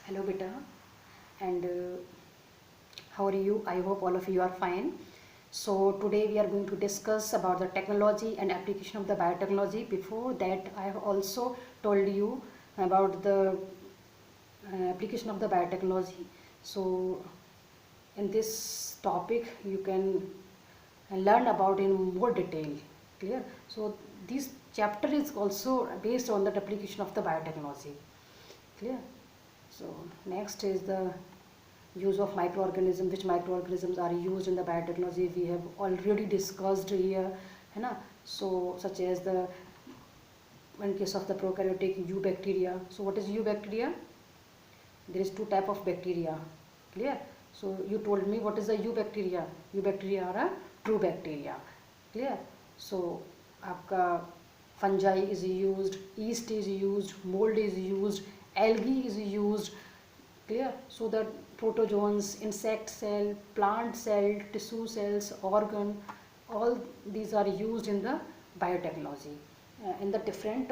Hello beta, and how are you? I hope all of you are fine. So today we are going to discuss about the technology and application of the biotechnology. Before that, I have also told you about the application of the biotechnology. So in this topic you can learn about in more detail. Clear? So this chapter is also based on the application of the biotechnology. Clear? So next is the use of microorganisms. Which microorganisms are used in the biotechnology we have already discussed here, है ना? So such as the in case of the prokaryotic eubacteria. So what is eubacteria? There is two type of bacteria. Clear? So you told me what is the eubacteria? Eubacteria are a true bacteria. Clear? So आपका fungi is used, yeast is used, mold is used, algae is used. Clear? So that protozoans, insect cell, plant cell, tissue cells, organ, all these are used in the biotechnology in the different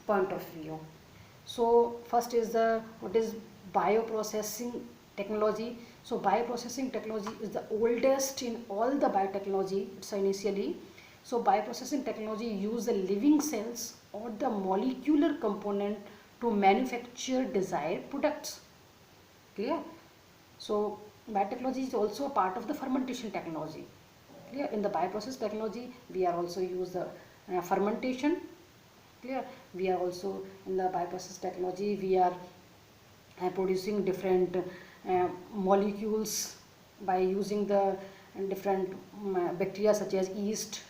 point of view. So first is the what is bioprocessing technology. So bioprocessing technology is the oldest in all the biotechnology. It's initially. So bioprocessing technology use the living cells or the molecular component to manufacture desired products. Clear? So biotechnology is also a part of the fermentation technology. Clear? In the bioprocess technology we are also use the fermentation. Clear? We are also in the bioprocess technology we are producing different molecules by using the different bacteria such as yeast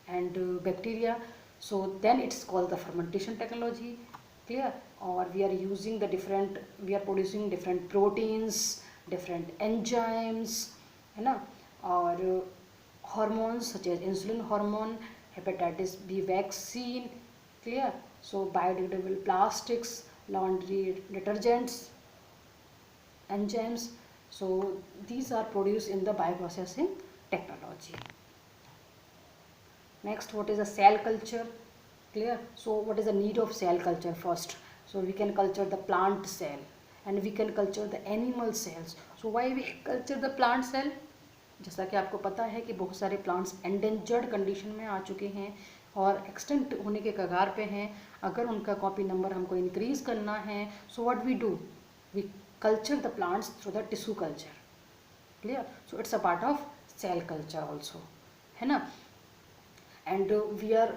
and bacteria. So then it's called the fermentation technology. Clear? Or we are using the different, we are producing different proteins, different enzymes, है ना? और hormones such as insulin hormone, hepatitis B vaccine. Clear? So biodegradable plastics, laundry detergents, enzymes. So these are produced in the bioprocessing technology. Next, what is a cell culture? Clear? So what is the need of cell culture first? So we can culture the plant cell and we can culture the animal cells. So why we culture the plant cell? जैसा कि आपको पता है कि बहुत सारे plants endangered condition में आ चुके हैं और एक्सटेंट होने के कगार पे हैं. अगर उनका कॉपी नंबर हमको इंक्रीज करना है, so what we do, we culture the plants through the tissue culture. Clear? So it's a part of cell culture also, है ना? And we are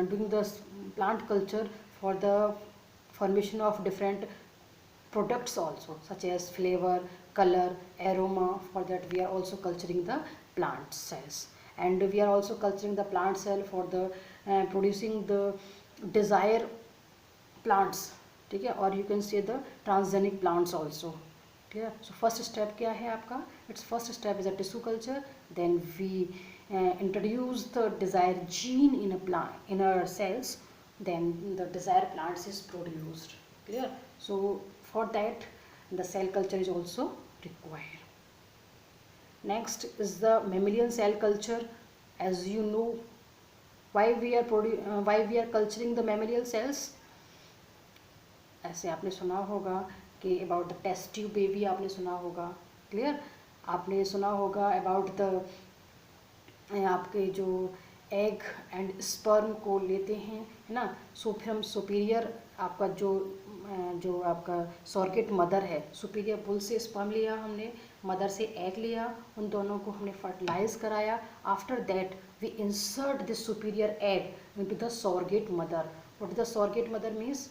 doing the plant culture for the formation of different products also, such as flavor, color, aroma. For that we are also culturing the plant cells, and we are also culturing the plant cell for the producing the desired plants. ठीक है? और you can say the transgenic plants also. Clear? So first step क्या है आपका? Its first step is a tissue culture. Then we introduce the desired gene in a plant, in our cells. Then the desired plants is produced. Clear? So for that the cell culture is also required. Next is the mammalian cell culture. As you know, why we are culturing the mammalian cells. ऐसे आपने सुना होगा कि about the test tube baby आपने सुना होगा. Clear? आपने सुना होगा अबाउट द आपके जो एग एंड स्पर्म को लेते हैं, है ना? सो फिर हम सुपीरियर आपका जो आपका सॉर्गेट मदर है, सुपीरियर बुल से स्पर्म लिया हमने, मदर से एग लिया, उन दोनों को हमने फर्टिलाइज कराया. After that we insert this superior egg into the surrogate mother. What the surrogate mother means?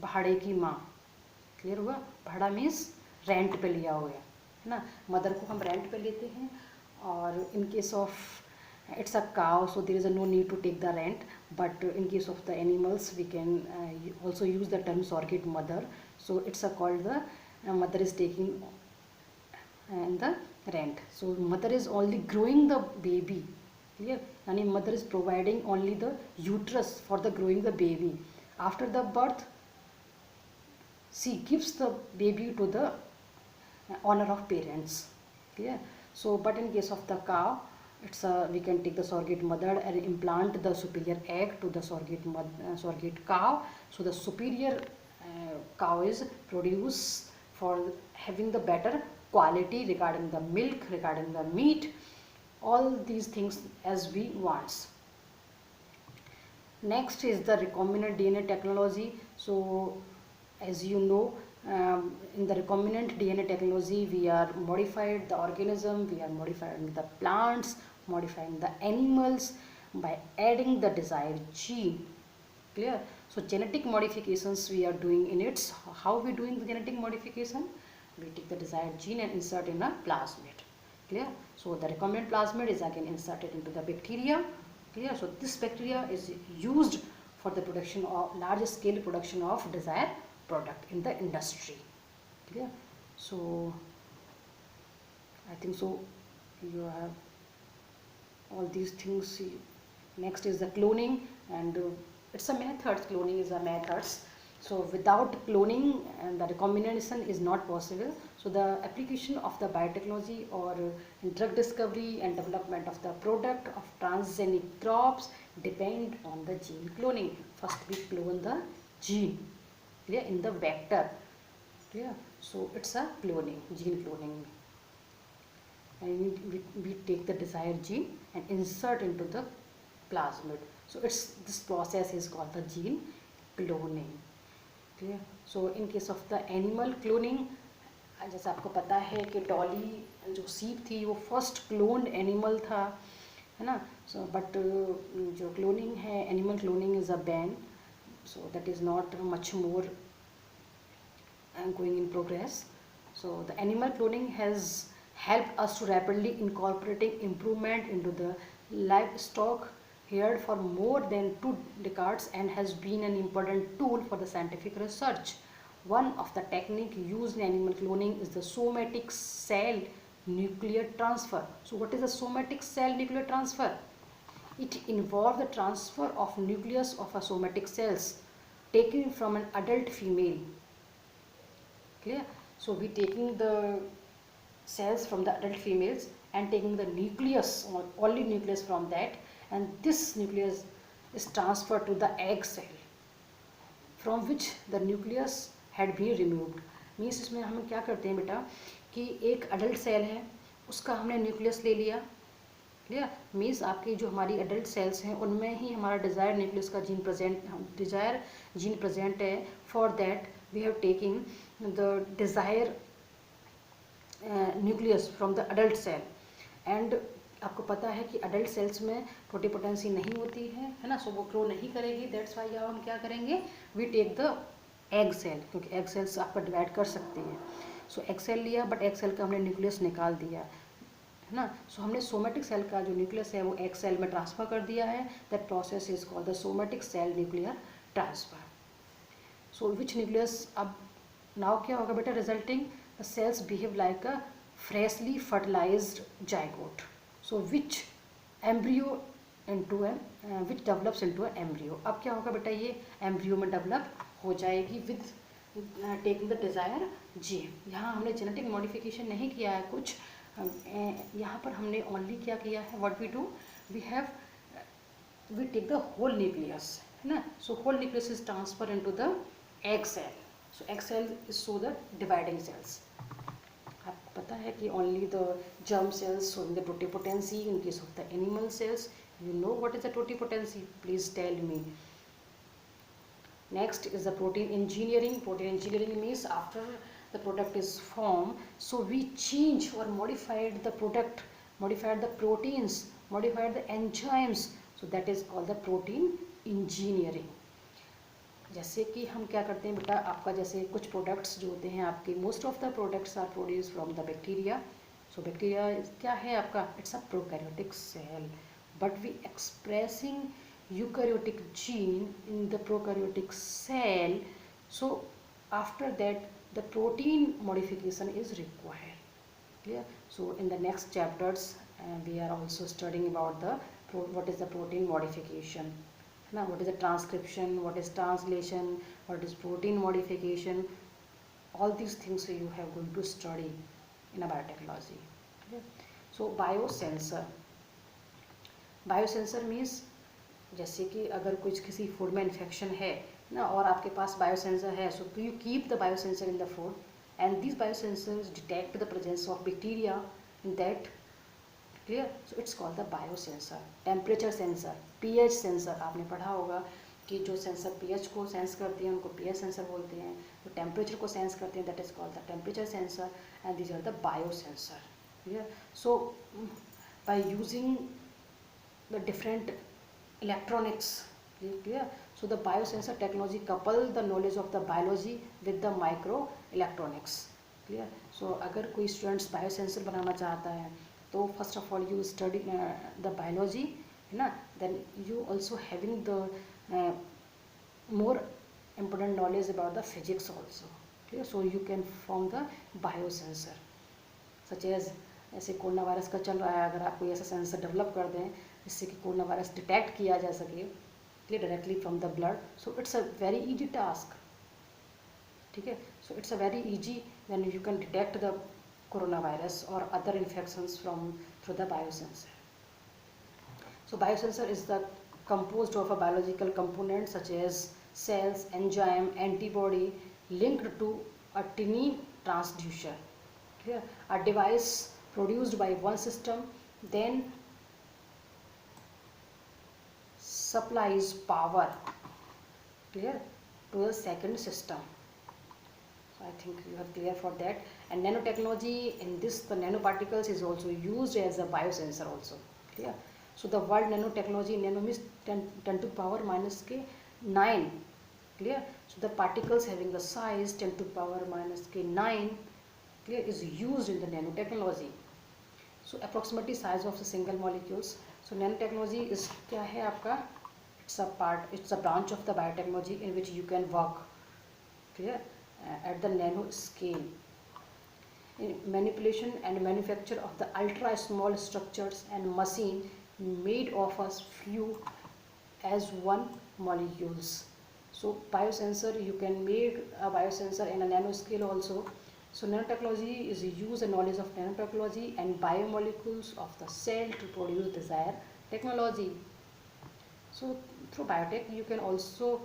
भाड़े की माँ. क्लियर हुआ? भाड़ा मीन्स रेंट पे लिया हुआ है ना? मदर को हम रेंट पे लेते हैं. और इन case of it's a cow, so there is no need to take the rent, but in case of the animals we can also use the term surrogate mother. So it's called the mother is taking and the rent. So mother is only growing the baby. Clear? Yani mother is providing only the uterus for the growing the baby. After the birth she gives the baby to the honor of parents. Clear? So but in case of the cow, it's we can take the surrogate mother and implant the superior egg to the surrogate cow. So the superior cow is produce for having the better quality regarding the milk, regarding the meat, all these things as we want. Next is the recombinant DNA technology. So as you know, in the recombinant DNA technology, we are modified the organism, we are modifying the plants, modifying the animals by adding the desired gene. Clear? So genetic modifications we are doing in its, how we doing the genetic modification? We take the desired gene and insert in a plasmid. Clear? So the recombinant plasmid is again inserted into the bacteria. Clear? So this bacteria is used for the production of large scale production of desired product in the industry. Clear? So I think so you have all these things. Next is the cloning, and it's a method. Cloning is a method. So without cloning and the recombination is not possible. So the application of the biotechnology or in drug discovery and development of the product of transgenic crops depend on the gene cloning. First we clone the gene, clear, in the vector, clear. So it's a cloning, gene cloning, and we take the desired gene and insert into the plasmid. So it's this process is called the gene cloning. Clear. So in case of the animal cloning, जैसे आपको पता है कि डॉली जो सीप थी वो first cloned animal था, है ना. सो बट जो क्लोनिंग है, animal cloning is a ban, so that is not much more going in progress. So the animal cloning has helped us to rapidly incorporating improvement into the livestock here for more than 2 decades and has been an important tool for the scientific research. One of the techniques used in animal cloning is the somatic cell nuclear transfer. So what is the somatic cell nuclear transfer? It involves the transfer of nucleus of a somatic cells taken from an adult female. Clear? So we taking the cells from the adult females and taking the nucleus or only nucleus from that, and this nucleus is transferred to the egg cell from which the nucleus had been removed. Means इसमें हम क्या करते हैं बेटा कि एक adult cell है उसका हमने न्यूक्लियस ले लिया. क्लियर? मीन्स आपकी जो हमारी अडल्ट सेल्स हैं उनमें ही हमारा डिज़ायर न्यूक्लियस का डिज़ायर जीन प्रेजेंट है. For that we have taking the desire nucleus from the adult cell. And आपको पता है कि अडल्ट सेल्स में टोटिपोटेंसी नहीं होती है ना, सो वो ग्रो नहीं करेगी. दैट्स वाई हम क्या करेंगे, we take the egg cell, क्योंकि एग सेल्स आपका डिवाइड कर सकते हैं. सो एग सेल लिया, बट एग सेल का हमने न्यूक्लियस निकाल दिया, है ना. सो हमने सोमेटिक सेल का जो न्यूक्लियस है वो एग सेल में ट्रांसफ़र कर दिया है. That process is called the somatic cell nuclear transfer. So which nucleus, अब नाउ क्या होगा बेटा, resulting the cells behave like a freshly fertilized zygote. So which embryo into an which develops into an embryo. अब क्या होगा बेटा, ये embryo में डेवलप हो जाएगी with taking the desire gene. यहाँ हमने जेनेटिक मॉडिफिकेशन नहीं किया है कुछ, यहाँ पर हमने ओनली क्या किया है, what we do, we take the whole nucleus, है ना. So whole nucleus is transfer into the egg cell. So egg cell is so the dividing cells. आपको पता है कि only the germ cells showing the totipotency in case of the animal cells. You know what is the totipotency, please tell me. Next is the protein engineering. Protein engineering means after the product is formed, so we change or modified the product, modified the proteins, modified the enzymes. So that is called the protein engineering. जैसे कि हम क्या करते हैं बेटा, आपका जैसे कुछ प्रोडक्ट्स जो होते हैं आपके, most of the products are produce from the bacteria. So bacteria क्या है आपका, it's a prokaryotic cell, but we expressing eukaryotic gene in the prokaryotic cell. So after that the protein modification is required. Clear? So in the next chapters we are also studying about the what is the protein modification. Now what is the transcription, what is translation, what is protein modification, all these things you have going to study in a biotechnology. Clear? So biosensor. Biosensor means जैसे कि अगर कुछ किसी food में infection है ना और आपके पास बायोसेंसर है, so you keep the biosensor in the food and these biosensors detect the presence of bacteria in that. Clear. So it's called the biosensor. Temperature sensor, pH sensor, आपने पढ़ा होगा कि जो सेंसर पीएच को sense करते हैं उनको pH sensor बोलते हैं, जो टेम्परेचर को सेंस करते हैं that is called the temperature sensor, and these are the biosensor. Clear. So by using the different electronics, clear. So the biosensor technology couple the knowledge of the biology with the microelectronics, clear. So अगर कोई students biosensor बनाना चाहता है तो first of all you study the biology, है ना, then you also having the more important knowledge about the physics also, clear. So you can form the biosensor such as, ऐसे corona virus का चल रहा है, अगर आप कोई ऐसा सेंसर डेवलप कर दें जिससे कि कोरोना वायरस डिटेक्ट किया जा सके, clear, directly from the blood, so it's a very easy task. ठीक है. So it's a very easy when you can detect the corona virus और other infections from through the biosensor. So biosensor is the composed of a biological component such as cells, enzyme, antibody linked to a tiny transducer. Clear? A device produced by one system then supplies power, clear, to the second system. So I think you are clear for that. And nanotechnology, in this the nanoparticles is also used as a biosensor also, clear. So the word nanotechnology, nano means 10 to power minus k 9, clear. So the particles having the size 10 to power minus k 9, clear, is used in the nanotechnology. So approximately size of the single molecules. So nanotechnology is क्या है आपका, it's a branch of the biotechnology in which you can work, clear, at the nano scale in manipulation and manufacture of the ultra small structures and machine made of as few as one molecules. So biosensor, you can make a biosensor in a nanoscale also. So nanotechnology is use the knowledge of nanotechnology and biomolecules of the cell to produce desired technology. So through biotech you can also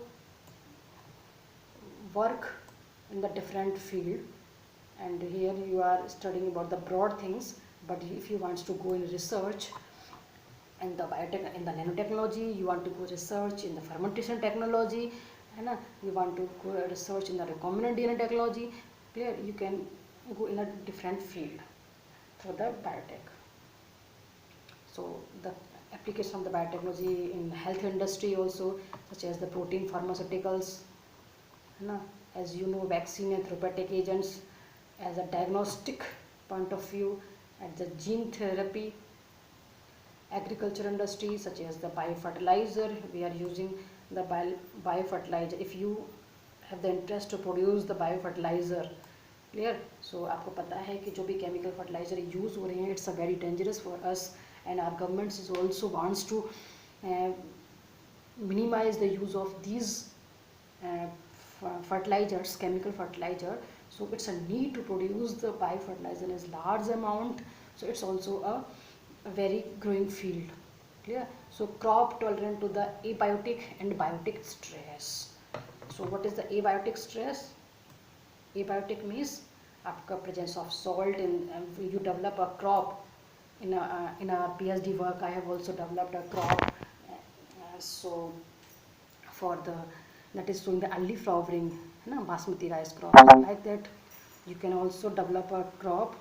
work in the different field, and here you are studying about the broad things, but if you want to go in research in the biotech, in the nanotechnology, you want to go research in the fermentation technology, and you want to go research in the recombinant DNA technology, clear, you can go in a different field through the biotech. So the application of the biotechnology in health industry also, such as the protein pharmaceuticals, as you know, vaccine and therapeutic agents, as a diagnostic point of view, at the gene therapy, agriculture industry such as the biofertilizer, we are using the biofertilizer. If you have the interest to produce the biofertilizer, clear, so आपको पता है कि जो भी chemical fertilizer use हो रहे हैं, it's a very dangerous for us, and our government is also wants to minimize the use of these fertilizers, chemical fertilizer. So it's a need to produce the biofertilizer in a large amount. So it's also a very growing field, clear. So crop tolerant to the abiotic and biotic stress. So what is the abiotic stress? Abiotic means आपका presence of salt in, you develop a crop in a PhD work. I have also developed a crop, so for the, that is showing the early flowering, basmati rice crop. Like that you can also develop a crop